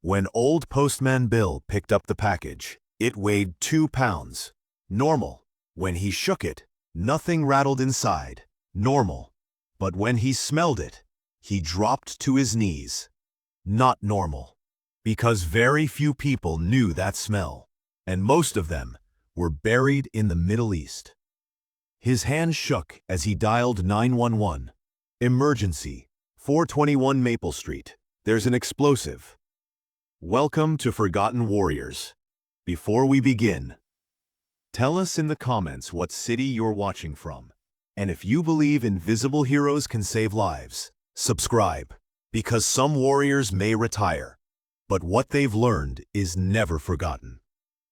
When old Postman Bill picked up the package, it weighed 2 pounds. Normal. When he shook it, nothing rattled inside. Normal. But when he smelled it, he dropped to his knees. Not normal. Because very few people knew that smell, and most of them were buried in the Middle East. His hand shook as he dialed 911. Emergency. 421 Maple Street. There's an explosive. Welcome to Forgotten Warriors. Before we begin, tell us in the comments what city you're watching from. And if you believe invisible heroes can save lives, subscribe. Because some warriors may retire, but what they've learned is never forgotten.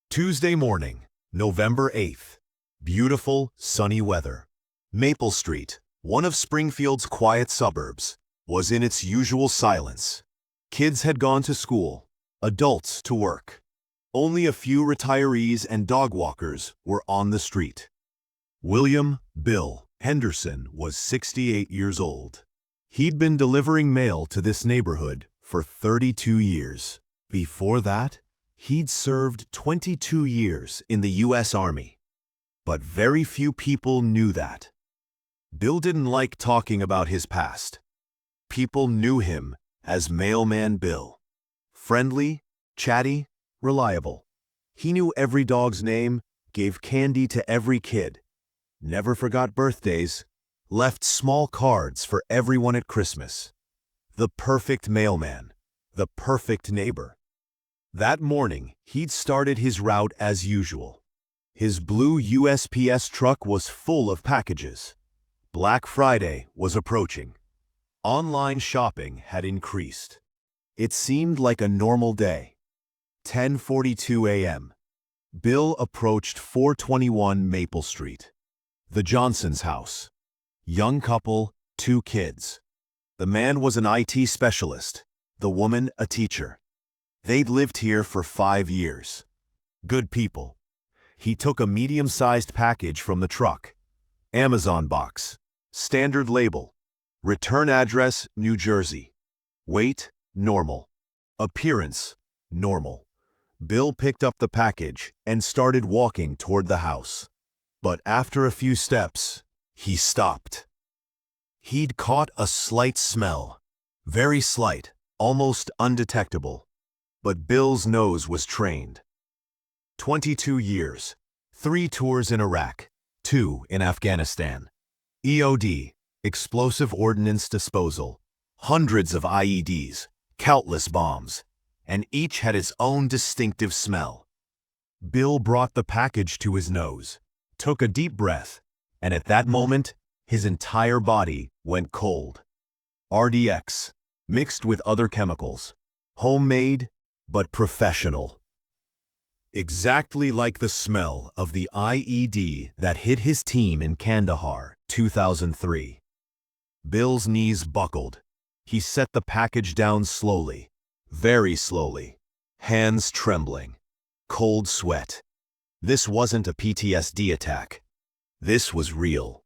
Tuesday morning, November 8th. Beautiful, sunny weather. Maple Street, one of Springfield's quiet suburbs, was in its usual silence. Kids had gone to school, adults to work. Only a few retirees and dog walkers were on the street. William Bill Henderson was 68 years old. He'd been delivering mail to this neighborhood for 32 years. Before that, he'd served 22 years in the U.S. Army. But very few people knew that. Bill didn't like talking about his past. People knew him as Mailman Bill. Friendly, chatty, reliable. He knew every dog's name, gave candy to every kid, never forgot birthdays, left small cards for everyone at Christmas. The perfect mailman, the perfect neighbor. That morning, he'd started his route as usual. His blue USPS truck was full of packages. Black Friday was approaching. Online shopping had increased. It seemed like a normal day. 10:42 a.m. Bill approached 421 Maple Street. The Johnsons' house. Young couple, 2 kids. The man was an IT specialist, the woman a teacher. They'd lived here for 5 years. Good people. He took a medium-sized package from the truck. Amazon box. Standard label. Return address, New Jersey. Weight, normal. Appearance, normal. Bill picked up the package and started walking toward the house. But after a few steps, he stopped. He'd caught a slight smell. Very slight, almost undetectable. But Bill's nose was trained. 22 years, 3 tours in Iraq, 2 in Afghanistan. EOD, explosive ordnance disposal, hundreds of IEDs, countless bombs, and each had its own distinctive smell. Bill brought the package to his nose, took a deep breath, and at that moment, his entire body went cold. RDX, mixed with other chemicals, homemade but professional. Exactly like the smell of the IED that hit his team in Kandahar, 2003. Bill's knees buckled. He set the package down slowly, very slowly, hands trembling, cold sweat. This wasn't a PTSD attack. This was real.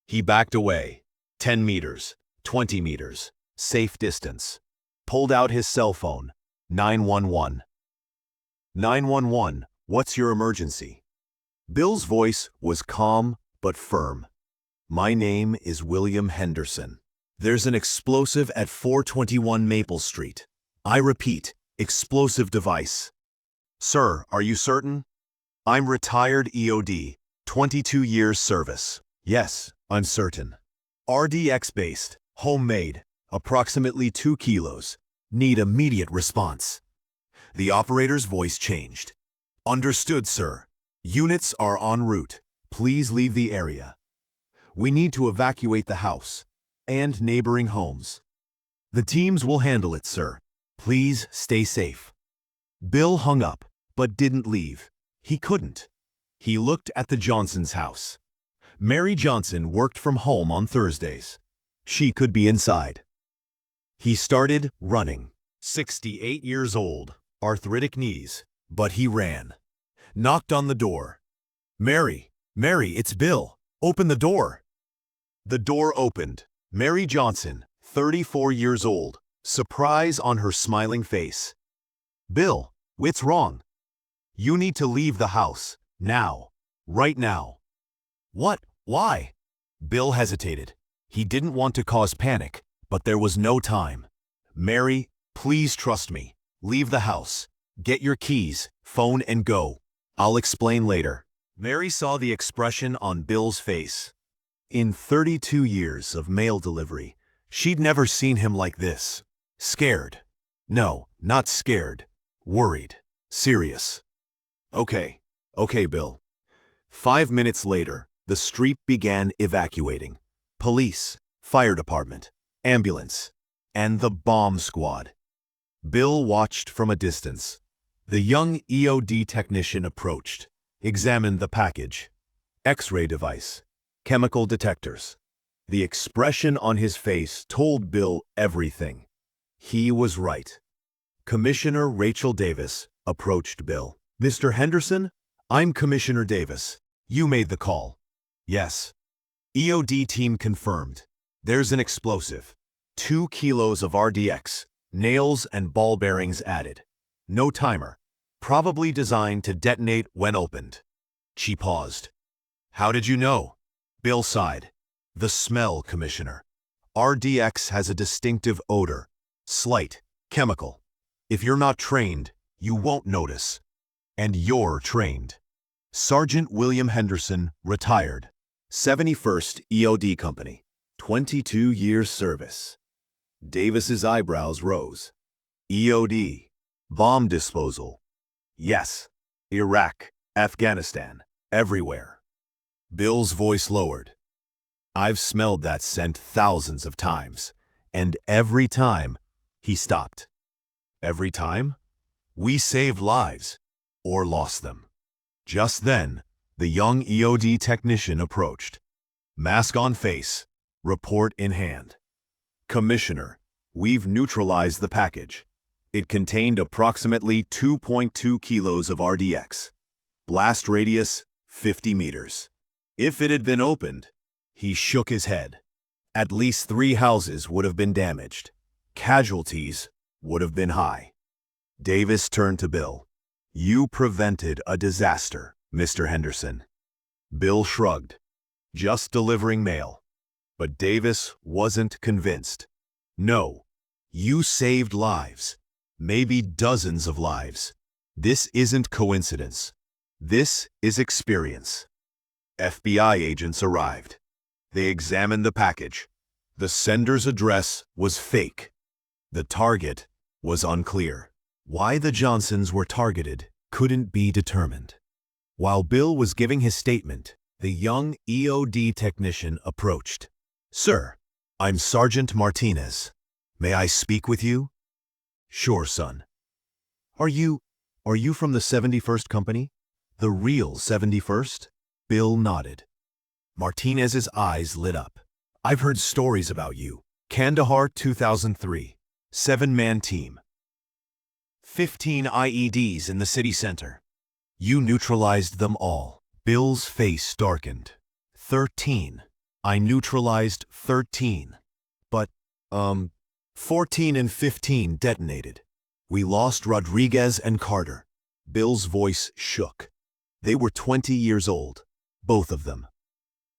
He backed away, 10 meters, 20 meters, safe distance. Pulled out his cell phone, 911. 911, what's your emergency? Bill's voice was calm but firm. My name is William Henderson. There's an explosive at 421 Maple Street. I repeat, explosive device. Sir, are you certain? I'm retired EOD, 22 years service. Yes, I'm certain. RDX-based, homemade, approximately 2 kilos. Need immediate response. The operator's voice changed. Understood, sir. Units are en route. Please leave the area. We need to evacuate the house and neighboring homes. The teams will handle it, sir. Please stay safe. Bill hung up, but didn't leave. He couldn't. He looked at the Johnsons' house. Mary Johnson worked from home on Thursdays. She could be inside. He started running. 68 years old. Arthritic knees, but he ran. Knocked on the door. Mary, it's Bill. Open the door. The door opened. Mary Johnson, 34 years old, surprise on her smiling face. Bill, what's wrong? You need to leave the house. Now. Right now. What? Why? Bill hesitated. He didn't want to cause panic, but there was no time. Mary, please trust me. Leave the house. Get your keys, phone, and go. I'll explain later. Mary saw the expression on Bill's face. In 32 years of mail delivery, she'd never seen him like this. Scared. No, not scared. Worried. Serious. Okay, Bill. 5 minutes later, the street began evacuating. Police, fire department, ambulance, and the bomb squad. Bill watched from a distance. The young EOD technician approached, examined the package. X-ray device, chemical detectors. The expression on his face told Bill everything. He was right. Commissioner Rachel Davis approached Bill. Mr. Henderson, I'm Commissioner Davis. You made the call. Yes. EOD team confirmed. There's an explosive. 2 kilos of RDX, nails and ball bearings added. No timer. Probably designed to detonate when opened. She paused. How did you know? Bill sighed. The smell, Commissioner. RDX has a distinctive odor. Slight. Chemical. If you're not trained, you won't notice. And you're trained. Sergeant William Henderson, retired. 71st EOD Company. 22 years service. Davis's eyebrows rose. EOD. Bomb disposal. Yes. Iraq, Afghanistan, everywhere. Bill's voice lowered. I've smelled that scent thousands of times, and every time, he stopped. Every time, we saved lives, or lost them. Just then, the young EOD technician approached. Mask on face, report in hand. Commissioner, we've neutralized the package. It contained approximately 2.2 kilos of RDX. Blast radius, 50 meters. If it had been opened, he shook his head. At least 3 houses would have been damaged. Casualties would have been high. Davis turned to Bill. You prevented a disaster, Mr. Henderson. Bill shrugged. Just delivering mail. But Davis wasn't convinced. No, you saved lives. Maybe dozens of lives. This isn't coincidence. This is experience. FBI agents arrived. They examined the package. The sender's address was fake. The target was unclear. Why the Johnsons were targeted couldn't be determined. While Bill was giving his statement, the young EOD technician approached. Sir, I'm Sergeant Martinez. May I speak with you? Sure, son. Are you from the 71st Company? The real 71st? Bill nodded. Martinez's eyes lit up. I've heard stories about you. Kandahar 2003. 7-man team. 15 IEDs in the city center. You neutralized them all. Bill's face darkened. 13. I neutralized 13. But, 14 and 15 detonated. We lost Rodriguez and Carter. Bill's voice shook. They were 20 years old, both of them.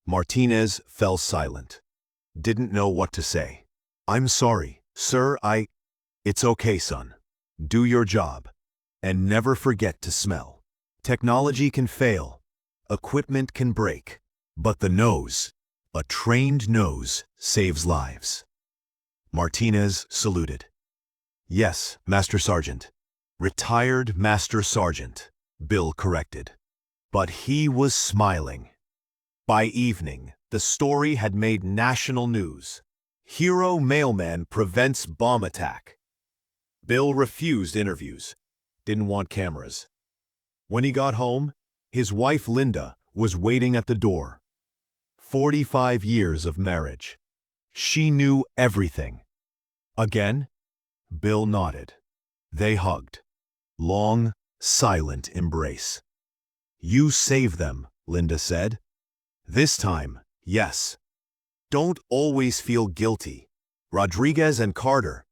Martinez fell silent. Didn't know what to say. I'm sorry, sir, It's okay, son. Do your job. And never forget to smell. Technology can fail. Equipment can break. But the nose, a trained nose, saves lives. Martinez saluted. Yes, Master Sergeant. Retired Master Sergeant, Bill corrected. But he was smiling. By evening, the story had made national news. Hero mailman prevents bomb attack. Bill refused interviews, didn't want cameras. When he got home, his wife Linda was waiting at the door. 45 years of marriage. She knew everything. Again? Bill nodded. They hugged. Long, silent embrace. You saved them, Linda said. This time, yes. Don't always feel guilty. Rodriguez and Carter,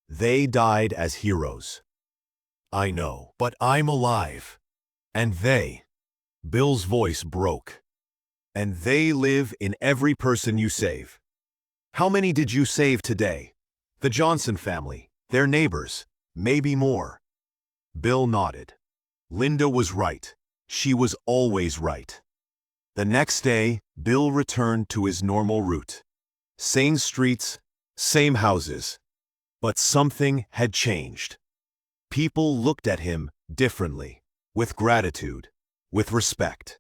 they died as heroes. I know, but I'm alive. And they, Bill's voice broke. And they live in every person you save. How many did you save today? The Johnson family, their neighbors, maybe more. Bill nodded. Linda was right. She was always right. The next day, Bill returned to his normal route. Same streets, same houses. But something had changed. People looked at him differently, with gratitude, with respect.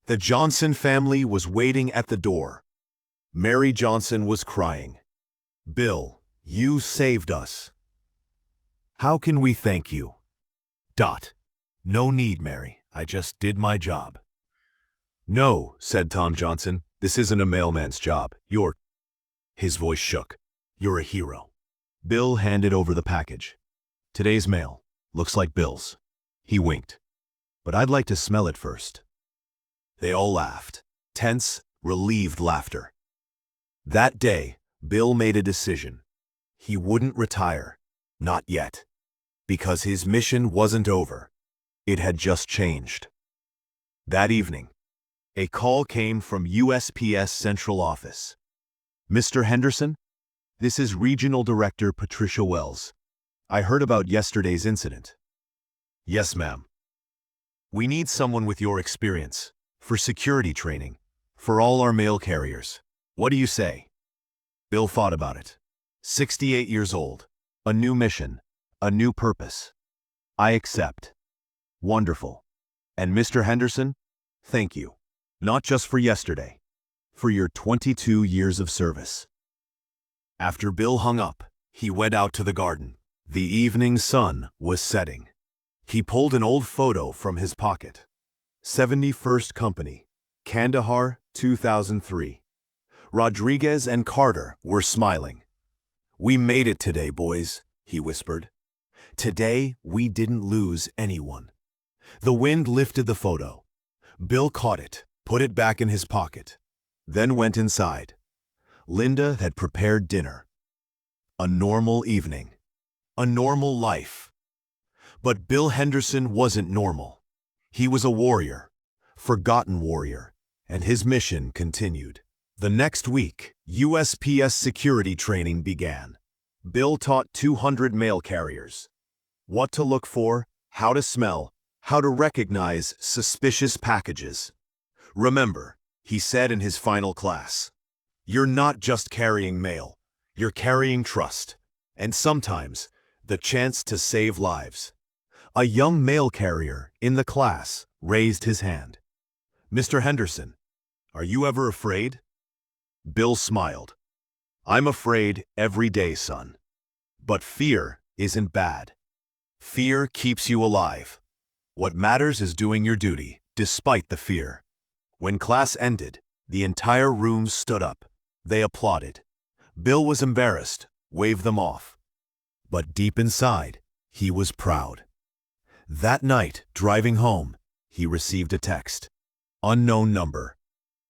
The Johnson family was waiting at the door. Mary Johnson was crying. Bill, you saved us. How can we thank you? No need, Mary. I just did my job. No, said Tom Johnson. This isn't a mailman's job. His voice shook. You're a hero. Bill handed over the package. Today's mail. Looks like Bill's. He winked. But I'd like to smell it first. They all laughed. Tense, relieved laughter. That day, Bill made a decision. He wouldn't retire. Not yet. Because his mission wasn't over. It had just changed. That evening, a call came from USPS Central Office. Mr. Henderson, this is Regional Director Patricia Wells. I heard about yesterday's incident. Yes, ma'am. We need someone with your experience, for security training, for all our mail carriers. What do you say? Bill thought about it. 68 years old. A new mission. A new purpose. I accept. Wonderful. And Mr. Henderson, thank you. Not just for yesterday. For your 22 years of service. After Bill hung up, he went out to the garden. The evening sun was setting. He pulled an old photo from his pocket. 71st Company, Kandahar, 2003. Rodriguez and Carter were smiling. We made it today, boys, he whispered. Today, we didn't lose anyone. The wind lifted the photo. Bill caught it, put it back in his pocket, then went inside. Linda had prepared dinner. A normal evening. A normal life. But Bill Henderson wasn't normal. He was a warrior, forgotten warrior, and his mission continued. The next week, USPS security training began. Bill taught 200 mail carriers what to look for, how to smell, how to recognize suspicious packages. Remember, he said in his final class, you're not just carrying mail, you're carrying trust, and sometimes the chance to save lives. A young mail carrier in the class raised his hand. Mr. Henderson, are you ever afraid? Bill smiled. I'm afraid every day, son. But fear isn't bad. Fear keeps you alive. What matters is doing your duty, despite the fear. When class ended, the entire room stood up. They applauded. Bill was embarrassed, waved them off. But deep inside, he was proud. That night, driving home, he received a text. Unknown number.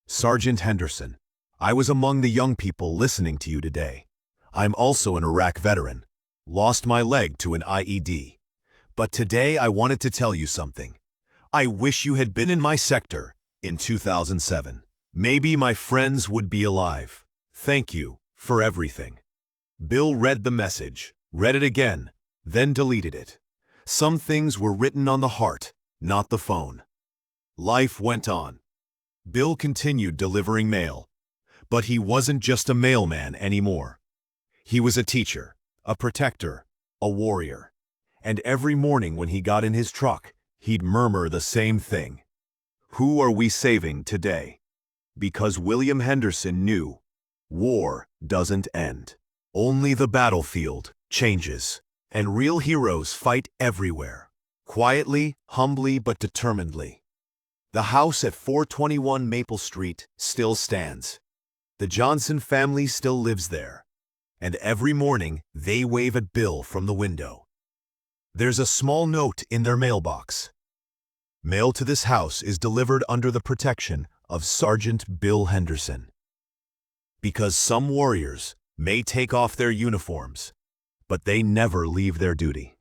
Sergeant Henderson, I was among the young people listening to you today. I'm also an Iraq veteran. Lost my leg to an IED. But today I wanted to tell you something. I wish you had been in my sector in 2007. Maybe my friends would be alive. Thank you for everything. Bill read the message, read it again, then deleted it. Some things were written on the heart, not the phone. Life went on. Bill continued delivering mail. But he wasn't just a mailman anymore. He was a teacher, a protector, a warrior. And every morning when he got in his truck, he'd murmur the same thing. Who are we saving today? Because William Henderson knew, war doesn't end. Only the battlefield changes. And real heroes fight everywhere. Quietly, humbly, but determinedly. The house at 421 Maple Street still stands. The Johnson family still lives there. And every morning, they wave at Bill from the window. There's a small note in their mailbox. Mail to this house is delivered under the protection of Sergeant Bill Henderson. Because some warriors may take off their uniforms, but they never leave their duty.